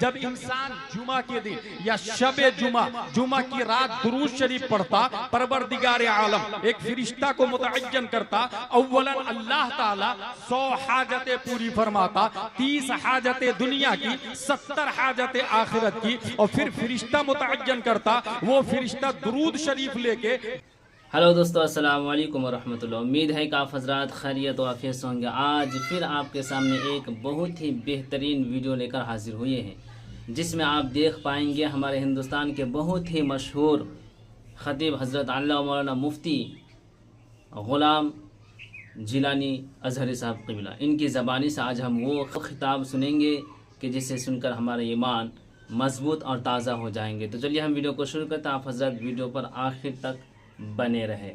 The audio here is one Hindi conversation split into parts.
जब इंसान जुमा के दिन या शबे जुमा की रात दुरूद शरीफ पढ़ता, परवरदिगार आलम एक फरिश्ता को मुतअय्यन करता। अव्वलन अल्लाह ताला 100 हाजतें पूरी फरमाता, 30 हाजतें दुनिया की, 70 हाजतें आखिरत की, और फिर फरिश्ता मुतअय्यन करता, वो फरिश्ता दुरूद शरीफ लेके। हेलो दोस्तों, अस्सलाम वालेकुम वरहमतुल्लाह। उम्मीद है कि आप हज़रात खैरियत व आफियत से होंगे। आज फिर आपके सामने एक बहुत ही बेहतरीन वीडियो लेकर हाजिर हुए हैं, जिसमें आप देख पाएंगे हमारे हिंदुस्तान के बहुत ही मशहूर ख़तीब हज़रत अल्लामा मौलाना मुफ्ती ग़ुलाम जिलानी अज़हरी साहब क़िबला, इनकी ज़बानी से आज हम वो ख़िताब सुनेंगे कि जिसे सुनकर हमारा ईमान मजबूत और ताज़ा हो जाएंगे। तो चलिए हम वीडियो को शुरू करते हैं। आप हज़रत वीडियो पर आखिर तक बने रहे।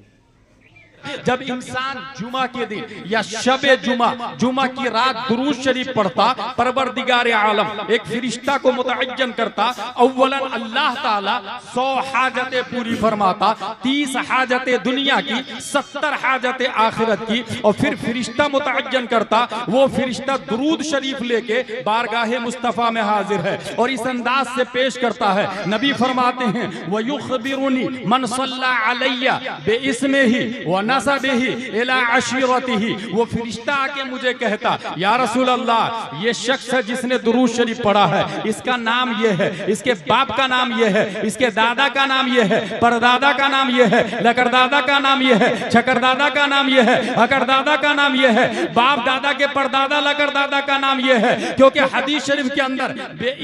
जब इंसान जुमा के दिन या शबे जुमा की रात दुरूद शरीफ पढ़ता, परवरदिगार आलम एक फरिश्ता को मुतअय्यन करता। अव्वलन अल्लाह ताला 100 हाजतें पूरी फरमाता, 30 हाजतें दुनिया की, 70 हाजतें आखिरत की, और फिर फरिश्ता मुतअय्यन करता, वो फरिश्ता दुरूद शरीफ लेके बारगाहे मुस्तफ़ा में हाजिर है और इस अंदाज से पेश करता है। नबी फरमाते हैं, व युखबिरुनी मन सल्ला अलैया बिइस्मिही व नसबिही इला अशीरतिही। वो फरिश्ता आके मुझे कहता, या रसूल अल्लाह, ये शख्स है जिसने दुरूद शरीफ पढ़ा है, इसका नाम ये है, इसके बाप का नाम ये है, इसके दादा का नाम ये है, परदादा का नाम ये है, लकड़दादा का नाम ये है, छकरदादा का नाम ये है, अकड़दादा का नाम ये है, बाप दादा के परदादा लकड़दादा का नाम ये है। क्योंकि हदीस शरीफ के अंदर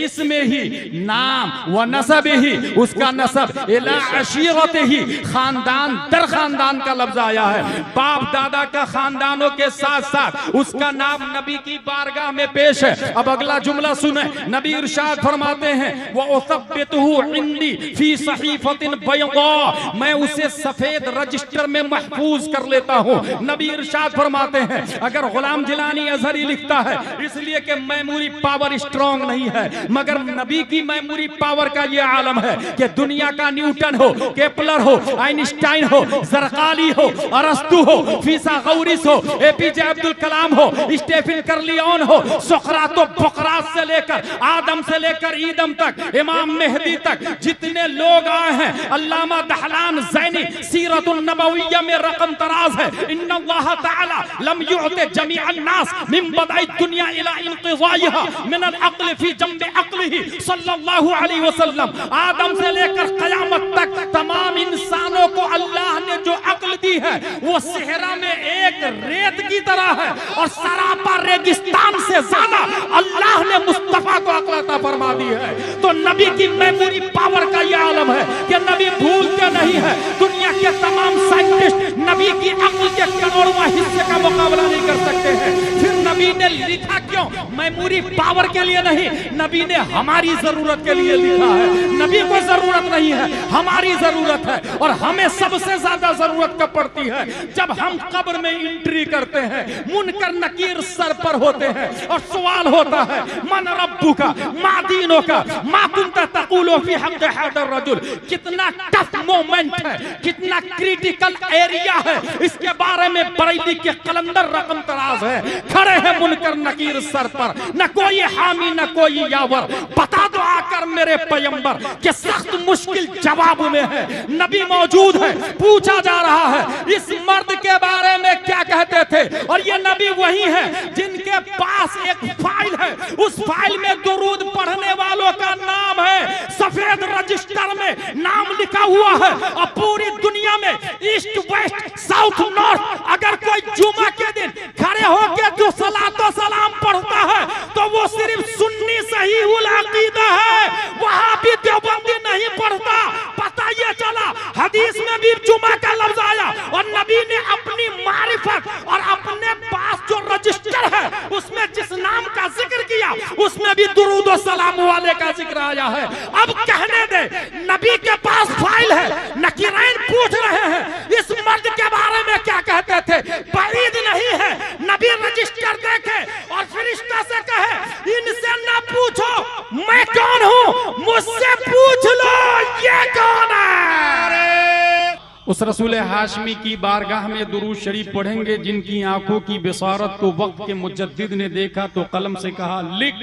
इसमें ही नाम व नसब ही, उसका नसब, इला अशीरतिही, खानदान दर खानदान का लफ्ज आया है। बाप दादा का खानदानों के साथ साथ उसका नाम नबी की बारगाह में पेश है। अब अगला जुमला सुने, नबी इरशाद फरमाते हैं, वो उसब्बितहु इंदी फी सहीफतिन बैदा, मैं उसे सफेद रजिस्टर में महफूज कर लेता हूं। नबी इरशाद फरमाते हैं, अगर गुलाम जिलानी अज़हरी लिखता है इसलिए कि मेमोरी पावर स्ट्रांग नहीं है, मगर नबी की मेमोरी पावर का ये आलम है कि दुनिया का न्यूटन हो, केपलर हो, आइंस्टाइन हो, जरकाली हो, अरस्तु हो, फिसागौरिस हो, एपीजे अब्दुल कलाम हो, स्टीफन कर्लियन हो, सुकरातो बकरात से लेकर आदम से लेकर ईदम तक, इमाम मेहदी तक जितने लोग आए हैं, अल्लामा दहलान ज़ैनी सीरतुन नबविय्या में रकम तराज है। इन्नल्लाह तआला लम युअति जमीअन नास मिन बदई दुनिया इला इंक़िज़ाइहा मिन अल-अक़्ल फी जंब अक़्लिही सल्लल्लाहु अलैहि वसल्लम। आदम से लेकर क़यामत तक तमाम इंसानों को अल्लाह ने जो अक्ल दी है वो सेहरा में एक रेत की तरह है, और सरापा रेगिस्तान से ज्यादा अल्लाह ने मुस्तफा को अक्ल अता फरमा दी है। तो नबी की मेमोरी पावर का यह आलम है कि नबी भूलते नहीं है। दुनिया के तमाम साइंटिस्ट नबी की अक्ल के करोड़वां हिस्से का मुकाबला नहीं कर सकते हैं। फिर नबी ने लिखा क्यों? मेमोरी पावर के लिए नहीं, नबी ने हमारी जरूरत के लिए लिखा है। नबी को जरूरत नहीं है, हमारी जरूरत है, और हमें सबसे ज्यादा जरूरत कब पड़ती है? जब हम कब्र में एंट्री करते हैं, मुनकर नकीर सर पर होते हैं और सवाल होता है, मन रब्बुका मा दीनुका मा कुंता तक़ूलु फी हक़्क़ि हाज़ा रजुल। कितना टफ मोमेंट है, कितना क्रिटिकल एरिया है, इसके बारे में बरेली के कलंदर रकम तराज है। खड़े हैं मुनकर नकीर सर पर, न कोई हामी न कोई यावर। बता दो आकर मेरे पैगंबर कि सख्त मुश्किल जवाब में है। नबी मौजूद है, पूछा जा रहा है इस मर्द के बारे में क्या कहते थे, और ये नबी वही है जिनके पास एक फाइल है, उस फाइल में दुरूद पढ़ने वालों का नाम है, सफेद रजिस्टर में नाम लिखा हुआ है। और पूरी दुनिया में ईस्ट वेस्ट साउथ नॉर्थ अगर कोई जुमा के दिन खड़े होकर जो सलातो सलाम पढ़ता है तो वो सिर्फ सुन्नी सहीहुल अकीदा है, वहां भी देवबंदी नहीं पढ़ता। पता ये चला हदीस में भी जुमा का लफ्ज आया, और नबी ने अपनी मारिफत और अपने पास जो रजिस्टर है उसमें जिस नाम का जिक्र किया उसमें भी दुरूद और सलाम वाले का जिक्र आया है। अब कहने दे, नबी के पास फाइल है, नकीरैन पूछ रहे हैं इस मर्द के बारे में क्या कहते थे। बरीद नहीं है, नबी रजिस्टर देखे और फरिश्ता से कहे, इनसे ना पूछो मैं कौन हूं, मुझसे पूछ लो ये कौन है। उस रसूल हाशमी की बारगाह में दुरूद शरीफ पढ़ेंगे जिनकी आंखों की बिसारत को वक्त के मुजद्दिद ने देखा तो कलम से कहा लिख।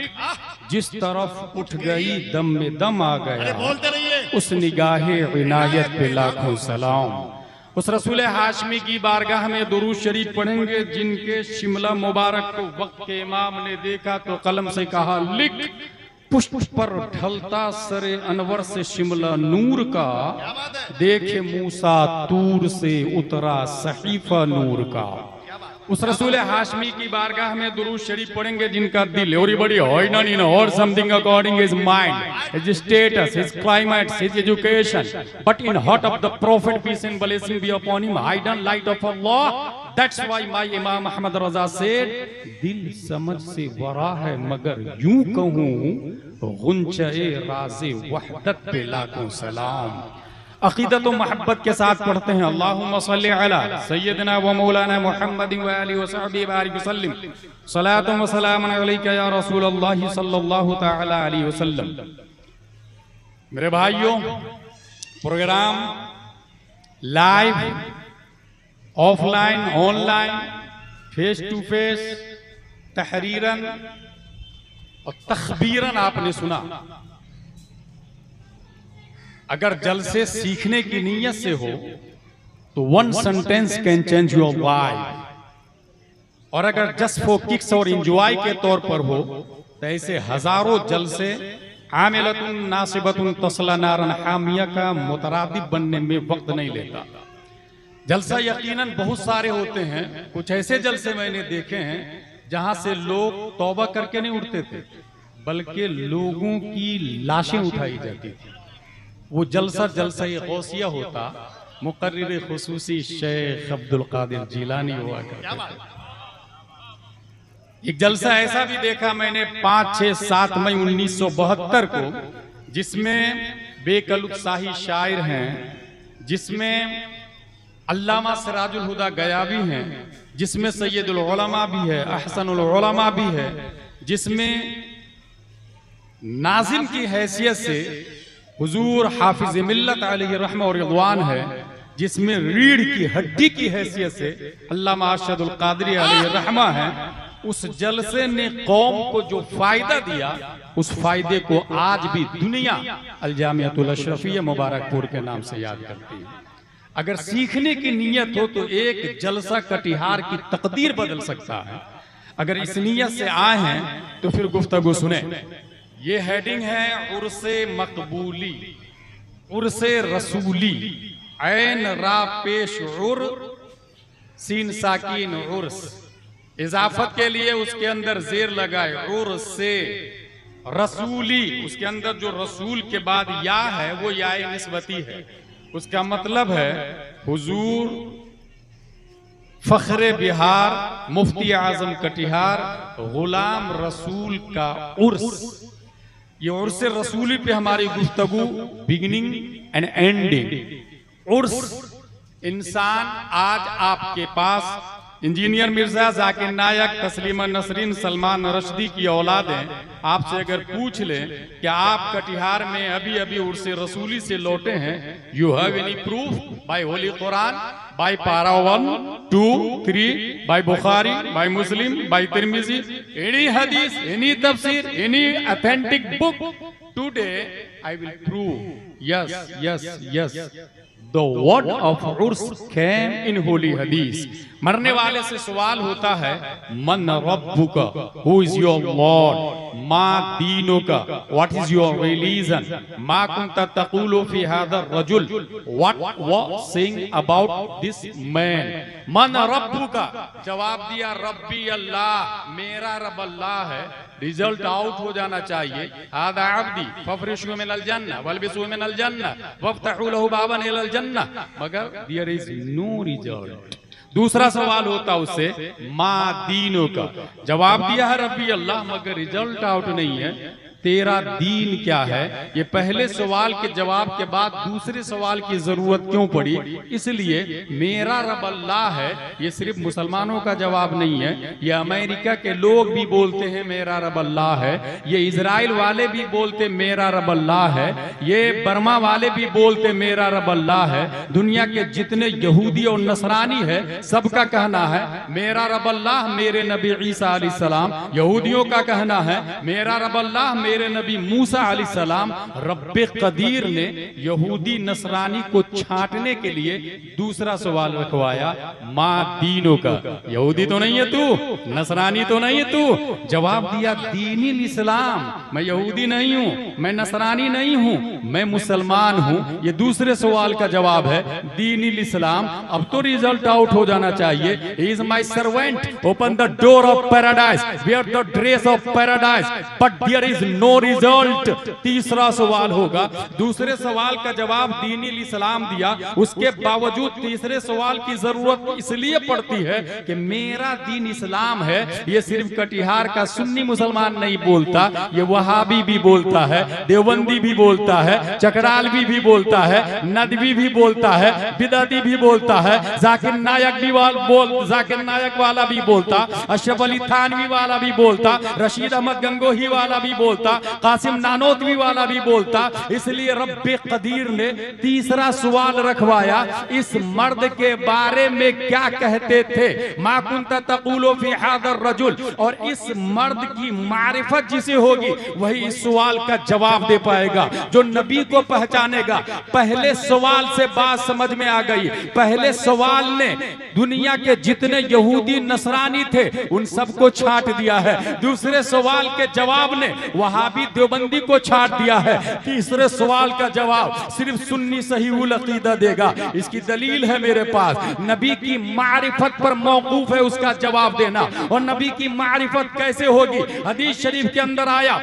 जिस तरफ उठ गई दम में दम आ गया, बोलते रहिए। उस निगाहे इनायत पे लाखों सलाम। उस रसूल हाशमी की बारगाह में दुरूद शरीफ पढ़ेंगे जिनके शिमला मुबारक को वक्त के इमाम ने देखा तो कलम से कहा लिख, पुष्प पर ढलता सरे अनवर से शिमला नूर का, देखे मूसा तूर से उतरा सहीफा नूर का। उस रसूल हाशमी की बारगाह में दुरूद शरीफ पढ़ेंगे जिनका दिल everybody or something according his mind, his status, his climate, his education, but in heart of the prophet peace and blessing be upon him, hidden light of Allah. That's why my Imam Ahmad Raza said, दिल समझ से वरा है मगर यूं कहूं गुंचे राज़े वहदत पे लाखों सलाम। अकीदत व मोहब्बत के साथ पढ़ते हैं अल्लाहुम्मा सल्ली अला सय्यदना व मौलाना मुहम्मद व आलिहि व सहबिहि बारिक वसल्लिम सलातु व सलामुन अलैका या रसूल अल्लाह सल्लल्लाहु तआला अलैहि वसल्लम। मेरे भाइयों, program live, offline, online, face to face, तहरीरन और तखबीरन आपने सुना। अगर जलसे सीखने की नीयत से हो तो one sentence can change your life, और अगर जस्ट फॉर किक्स और एंजॉय के तौर पर हो तो ऐसे हजारों जलसे आमिलतुन नासिबतुन तस्ला नारन हामिया का मुतरादिब बनने में वक्त नहीं लेता। जलसा यकीनन बहुत सारे होते हैं, कुछ ऐसे जलसे मैंने देखे हैं जहां से लोग तौबा करके नहीं उठते थे बल्कि लोगों की लाशें उठाई जाती थी। वो जलसा गौसिया होता, मुकर्रिर खुसूसी शेख अब्दुल कादिर जिलानी हुआ करते थे। एक जलसा ऐसा भी देखा मैंने 5, 6, 7 मई 1972 को, जिसमें बेकलुक शाही शायर हैं, जिसमें अल्लामा सिराजुल हुदा गयाबी हैं, जिसमें सैयदुल उलमा भी है, अहसनुल उलमा भी है, जिसमें नाजिम की हैसियत से हुजूर हाफिज मिल्लत अलैहि रहमा और रिज़वान है, जिसमें रीढ़ की हड्डी की हैसियत से अल्लामा अरशदुल कादरी अलैहि रहमा है। उस जलसे ने कौम को जो फायदा दिया, उस फायदे को आज भी दुनिया अल जामिअतुल अशरफिया मुबारकपुर के नाम से याद करती है। अगर सीखने की नीयत हो तो एक जलसा कटिहार की तकदीर बदल सकता है। अगर इस नीयत से आए हैं तो फिर गुफ्तगू सुने। ये हेडिंग है उर्से मकबूली, उर्से रसूली, ऐन रा पेश उर, सीन साकीन उर्स। इजाफत के लिए उसके अंदर जेर लगाए, उर्से रसूली, उसके अंदर जो रसूल के बाद या है वो या निस्बती है। उसका मतलब है हुजूर फख्रे बिहार मुफ्ती आजम कटिहार गुलाम रसूल का उर्स। ये उर्स रसूली पे हमारी गुफ्तगू बिगिनिंग एंड एंडिंग। उर्स, इंसान आज आपके पास इंजीनियर मिर्जा, जाकिर नायक, तस्लीमा नसरीन, सलमान रश्दी की औलाद हैं। आपसे अगर पूछ लें कि आप कटिहार में अभी अभी उर्स रसूली से लौटे हैं, you have any proof by holy Quran, by para 1, 2, 3, by Bukhari, by Muslim, by Tirmidhi, any hadith, any tafsir, any authentic book? Today I will prove yes yes yes The word of Urs came in holy hadith. मरने वाले से सवाल होता है, मन रब्बुका, who is your Lord? मा दीनुका, what is your religion? मा कुंता तक़ूलु फी हादा रजुल, what was saying about this man? मन रब्बुका, जवाब दिया रब्बी अल्लाह, मेरा रब अल्लाह है। रिजल्ट आउट हो जाना चाहिए। हादा अब्दी फफरिशु मिनल जन्नह वल्बिसु मिनल जन्नह वफ्तहू लहू बाबन इलल जन्नह, मगर देयर इज नो रिजल्ट। दूसरा सवाल होता उससे, मा दीनो का, जवाब दिया है रब्बी अल्लाह, मगर रिजल्ट आउट नहीं है। तेरा दीन क्या है। ये पहले सवाल के जवाब के बाद दूसरे सवाल की जरूरत क्यों पड़ी, इसलिए मेरा रब अल्लाह है ये सिर्फ मुसलमानों का जवाब नहीं है, ये अमेरिका के लोग भी बोलते हैं मेरा रब अल्लाह है, ये इजराइल वाले भी बोलते मेरा रब अल्लाह है, ये बर्मा वाले भी बोलते मेरा रब अल्लाह है, दुनिया के जितने यहूदी और नसरानी है सबका कहना है मेरा रब अल्लाह मेरे नबी ईसा अलैहिस्सलाम, यहूदियों का कहना है मेरा रब अल्लाह मेरे नबी मूसा अलैहिस्सलाम। रब्बे कदीर ने यहूदी नसरानी को छांटने के लिए दूसरा सवाल रखवाया, माँ दीनों का, यहूदी तो नहीं है तू, नसरानी तो नहीं है तू, जवाब दिया दीनिल इस्लाम, मैं यहूदी नहीं हूँ, मैं नसरानी नहीं हूँ, मैं मुसलमान हूँ। ये दूसरे सवाल का जवाब है दीनिल इस्लाम। अब तो रिजल्ट आउट हो जाना चाहिए, he is my servant, open the door of paradise, where the dress of paradise, but there is no result. तीसरा सवाल होगा, दूसरे सवाल का जवाब दीनिल इस्लाम दिया, उसके बावजूद तीसरे सवाल की जरूरत इसलिए पड़ती है कि मेरा दीन इस्लाम है। ये सिर्फ कटिहार का सुन्नी मुसलमान नहीं बोलता, ये वहाबी भी बोलता है, देवबंदी भी बोलता है, चकरालवी भी बोलता है, नदवी भी बोलता है, बिदती भी बोलता है, जाकिर नायक भी जाकिर नायक वाला भी बोलता, अशरफ अली थानवी वाला भी बोलता, रशीद अहमद गंगोही वाला भी बोलता, कासिम नानोतवी वाला भी बोलता। इसलिए रब्बे कदीर ने तीसरा सवाल रखवाया, इस मर्द के बारे में क्या कहते थे, मा कुंता तक़ूलु फी हादर रजुल, और इस मर्द की मारिफत जिसे होगी वही इस सवाल का जवाब दे पाएगा, जो नबी को पहचानेगा। पहले सवाल से बात समझ में आ गई, पहले सवाल ने दुनिया के जितने यहूदी नसरानी थे उन सबको छांट दिया है, दूसरे सवाल के जवाब ने वहाबी देवबंदी को छांट दिया है, तीसरे सवाल का जवाब सिर्फ सुन्नी सहीहुल अकीदा देगा। इसकी दलील है मेरे पास, नबी की मारिफत पर मौकूफ है उसका जवाब देना। और नबी की मारिफत कैसे होगी, हदीस शरीफ के अंदर आया,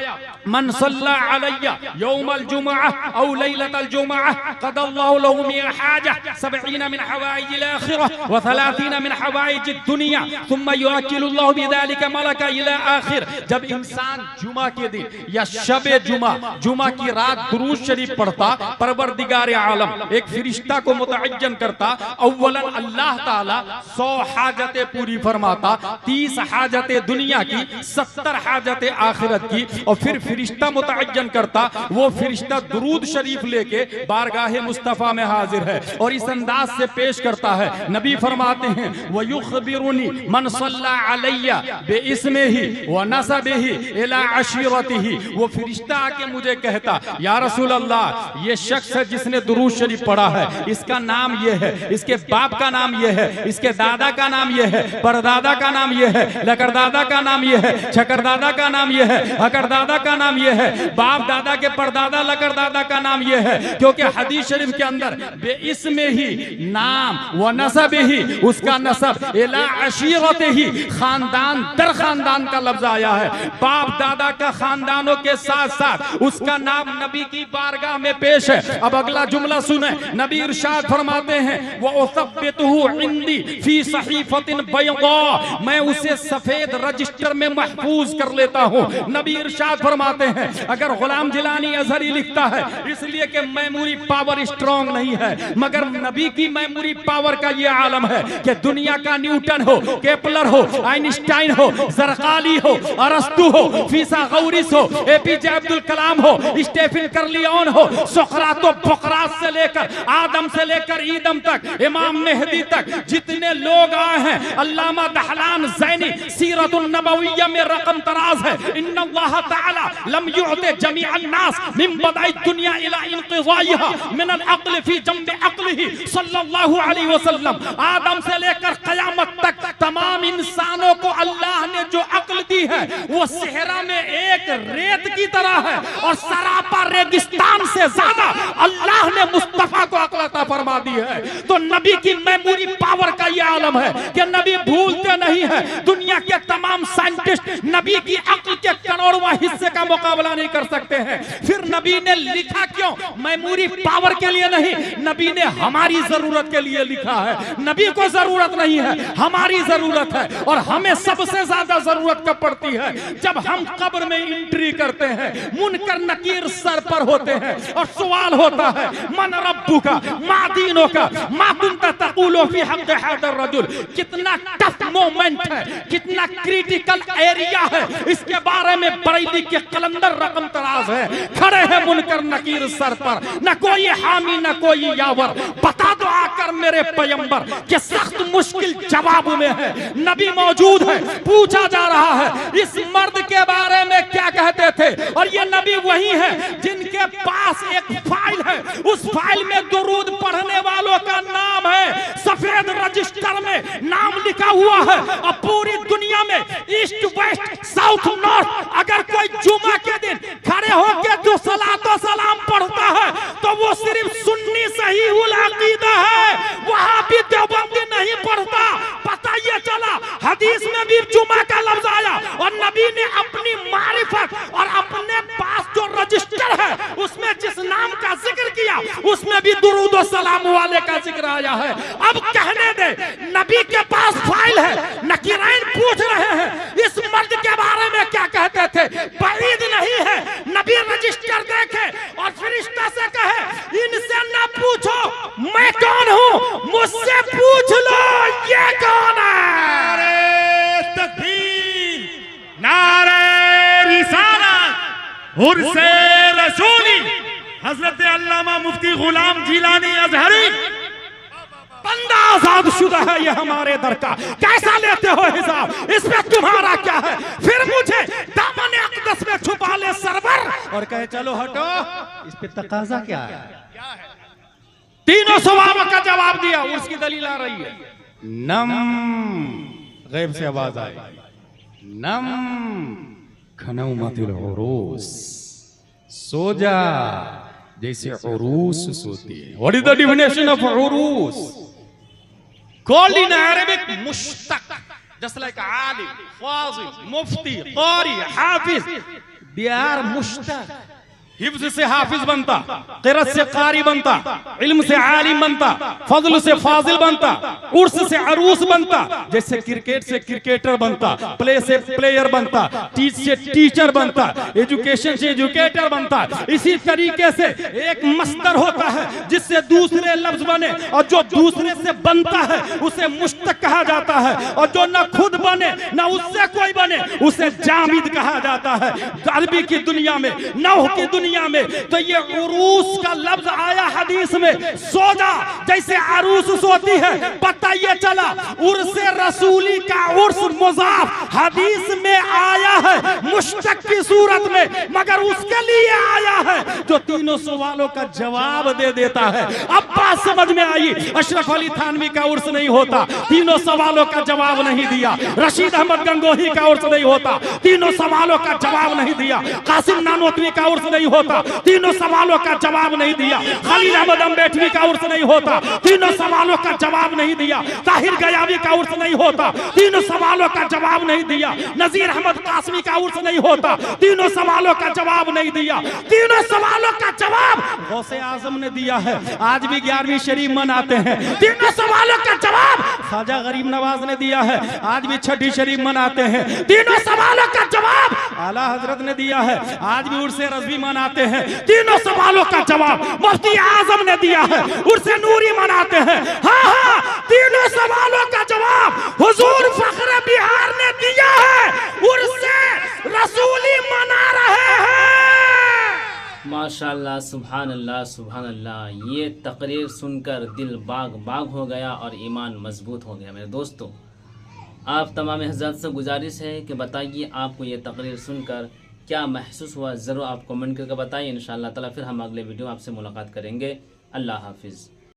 मन सल्ला अलैया यौमल जुमअह औ लैलतल जुमअह क़दल्लाहु लहु मिन हाजा 70 मिन हवाइजिल आखिरह व 30 मिन हवाइजिद दुनिया थुम्मा युअक्किलुल्लाहु बिज़ालिका मलका इला आखिर। जब इंसान जुमा के दिन या शबे जुमा की रात दुरूद शरीफ पढ़ता, परवरदिगार आलम एक फरिश्ता को मुतअज्जन करता, अव्वलन अल्लाह ताला 100 हाजतें पूरी फरमाता, 30 हाजतें दुनिया की, 70 हाजतें आखिरत की, और फिर फरिश्ता मुतअज्जन करता, वो फरिश्ता दुरूद शरीफ लेके बारगाहे मुस्तफा में हाजिर है और इस अंदाज से पेश करता है। नबी फरमाते हैं वयुखबिरुनी मन सल्ला अलैया बिइस्मिही व नसबिही इला अशीरतिही। वो फरिश्ता आके मुझे कहता, या रसूल अल्लाह, ये शख्स है जिसने दुरूद शरीफ पढ़ा है, इसका नाम ये है, इसके बाप का नाम ये है, इसके दादा का नाम ये है, परदादा का नाम ये है, लकड़दादा का नाम ये है, छकरदादा का नाम ये है, हकरदादा का नाम ये है, बाप दादा के परदादा लकड़दादा का नाम ये है। क्योंकि हदीस शरीफ के अंदर बेइस्मे ही नाम व नसब ही, उसका नसब इला अशीरते ही, खानदान दर खानदान का लफ्ज आया है, बाप दादा का खानदानों के साथ साथ उसका नाम नबी की बारगाह में पेश है। अब अगला जुमला सुने, नबी इरशाद फरमाते हैं वो उसब्बितहु इंदी फी सहीफतिन बैदा, मैं उसे सफेद रजिस्टर में महफूज कर लेता हूँ। नबी इरशाद फरमाते हैं अगर गुलाम जिलानी अजहरी लिखता है इसलिए कि मेमोरी पावर स्ट्रांग नहीं है, मगर नबी की मेमोरी पावर का ये आलम है कि दुनिया का न्यूटन हो, केपलर हो, आइंस्टाइन हो, जरकाली हो, अरस्तु हो, फिसागौरिस हो, एपीजे अब्दुल कलाम हो, स्टेफन कर्लियोन हो, सोक्रातो बोक्रात से लेकर आदम से लेकर ईदम तक, इमाम मेहदी तक जितने लोग आए हैं, अल्लामा दहलान ज़ैनी सीरतुन नबविय्या में रकम तराज है, इन्नल्लाह तआला लम युअति जमीअन नास मिन बदाई दुनिया इला इनक़िज़ाइहा मिन अल-अक़्ल फी जंब अक़्लिही सल्लल्लाहु अलैहि वसल्लम। आदम से लेकर क़यामत तक तमाम इंसानों को अल्लाह ने जो अक्ल दी है वो सेहरा में एक रेत की तरह है और सरापा रेगिस्तान से ज्यादा अल्लाह ने मुस्तफा को अक्ल अता फरमा दी है। तो नबी की मेमोरी पावर का ये आलम है कि नबी भूलते नहीं है। दुनिया के तमाम साइंटिस्ट नबी की अक्ल के करोड़वां हिस्से का मुकाबला नहीं कर सकते हैं। फिर नबी ने लिखा क्यों? मेमोरी पावर के लिए नहीं, नबी ने हमारी जरूरत के लिए लिखा है। नबी को जरूरत नहीं है, हमारी जरूरत है। और हमें सबसे ज्यादा जरूरत कब पड़ती है? जब हम कब्र में एंट्री करते हैं, मुनकर नकीर सर पर होते हैं और सवाल होता है मन रब्बुका मा दीनुका मा कुंता तक़ूलु फी हक़्क़ि हाज़ा रजुल। कितना टफ मोमेंट है, कितना क्रिटिकल एरिया है, इसके बारे में बरेली के कलंदर रकम तराज है। खड़े हैं मुनकर नकीर सर पर, न कोई हामी न कोई यावर। बता दो आकर मेरे पैगंबर कि सख्त मुश्किल जवाब में है। नबी मौजूद है, पूछा जा रहा है इस मर्द के बारे में क्या कहते थे। और ये नबी वही है जिनके पास एक फाइल है, उस फाइल में दुरूद पढ़ने वालों का नाम है, सफेद रजिस्टर में नाम लिखा हुआ है। और पूरी दुनिया में ईस्ट वेस्ट साउथ नॉर्थ अगर कोई जुमा के दिन खड़े होकर जो सलातो सलाम पढ़ता है तो वो सिर्फ सुन्नी सहीहुल अकीदा है, वहां भी देवबंदी नहीं पढ़ता। पता ये चला हदीस में भी जुमा का लफ्ज आया और नबी ने अपनी मारिफत और अपने पास जो रजिस्टर है उसमें जिस नाम का जिक्र किया उसमें भी दुरूद और सलाम वाले का जिक्र आया है। अब कहने दे, नबी के पास फाइल है, नकीरैन पूछ रहे हैं इस मर्द के बारे में क्या कहते थे। बईद नहीं है, नबी रजिस्टर देखे और फरिश्ता से कहे इनसे न पूछो मैं कौन हूं, मुझसे पूछ लो ये कौन है। नारे तकबीर, नारे रिसालत, उर्से रसूली, हजरत अल्लामा मुफ्ती गुलाम जिलानी अजहरी। बंदा आजाद शुदा है ये हमारे दर का, कैसा लेते हो हिसाब, इसमें तुम्हारा क्या है। फिर मुझे दामन अक़दस में छुपा ले सरवर और कहे चलो हटो, इस पे तकाजा क्या है। तीनों सवालों का जवाब दिया, उसकी दलील आ रही है। नम, गैब से आवाज आई, नम खनौमतिल उरूस, सो जा जैसे उरूस सोती है। What is the definition of उरूस? Called in Arabic mushtaq, just like alim, fazil, mufti, qari, hafiz. They are mushtaq. हिफ्ज से हाफिज बनता, क़िरात से कारी बनता, इल्म से आलिम बनता, फज़ल से फाजिल बनता, उर्स से अरूस बनता। जैसे क्रिकेट से क्रिकेटर बनता, प्ले से प्लेयर बनता, टीच से टीचर बनता, एजुकेशन से एजुकेटर बनता। इसी तरीके से एक मस्दर होता है जिससे दूसरे लफ्ज बने और जो दूसरे से बनता है उसे मुश्तक कहा जाता है। और जो न खुद बने न उससे कोई बने उसे जामिद कहा जाता है। अरबी की दुनिया में, नहव की दुनिया में तो ये उरूस का लफ्ज आया हदीस में, सोजा जैसे अरूस सोती है। पता ये चला उर्स रसूली का उर्स मुजाफ हदीस में आया है मुश्तक की सूरत में, मगर उसके लिए आया है जो तीनों सवालों का जवाब दे देता है। अब बात समझ में आई, अशरफ अली थानवी का उर्स नहीं होता, तीनों सवालों का जवाब नहीं दिया। रशीद अहमद गंगोही का उर्स नहीं होता, तीनों सवालों का जवाब नहीं दिया। कासिम नानोतवी का उर्स नहीं होता, तीनों सवालों का जवाब नहीं दिया। खलील अहमद अम्बेडवी का उर्स नहीं होता, तीनों सवालों का जवाब नहीं दिया। ताहिर गयावी का उर्स नहीं होता, तीनों सवालों का जवाब नहीं दिया। नजीर अहमद कासमी का उर्स नहीं होता, तीनों सवालों का जवाब नहीं दिया। तीनों सवालों का जवाब गौसे आजम ने दिया है। आज भी 11वीं शरीफ मनाते हैं, तीनों सवालों का जवाब ख्वाजा गरीब नवाज ने दिया है। आज भी 6ठी शरीफ मनाते हैं, तीनों सवालों का जवाब आला हजरत ने दिया है। आज भी उर्से रज़वी मनाते हैं, तीनों सवालों का जवाब मुफ्ती आजम ने दिया है। उर्से नूरी मनाते हैं, हाँ, तीनों सवालों का जवाब हुजूर फख्र बिहार ने दिया है। उर्से रसूली मना रहे हैं। माशाअल्लाह, सुभान अल्लाह, सुभान अल्लाह। ये तकरीर सुनकर दिल बाग बाग हो गया और ईमान मजबूत हो गया। मेरे दोस्तों, आप तमाम हज़रात से गुजारिश है कि बताइए आपको ये तकरीर सुनकर क्या महसूस हुआ। ज़रूर आप कमेंट करके बताइए। इंशाअल्लाह ताला फिर हम अगले वीडियो आपसे मुलाकात करेंगे। अल्लाह हाफिज़।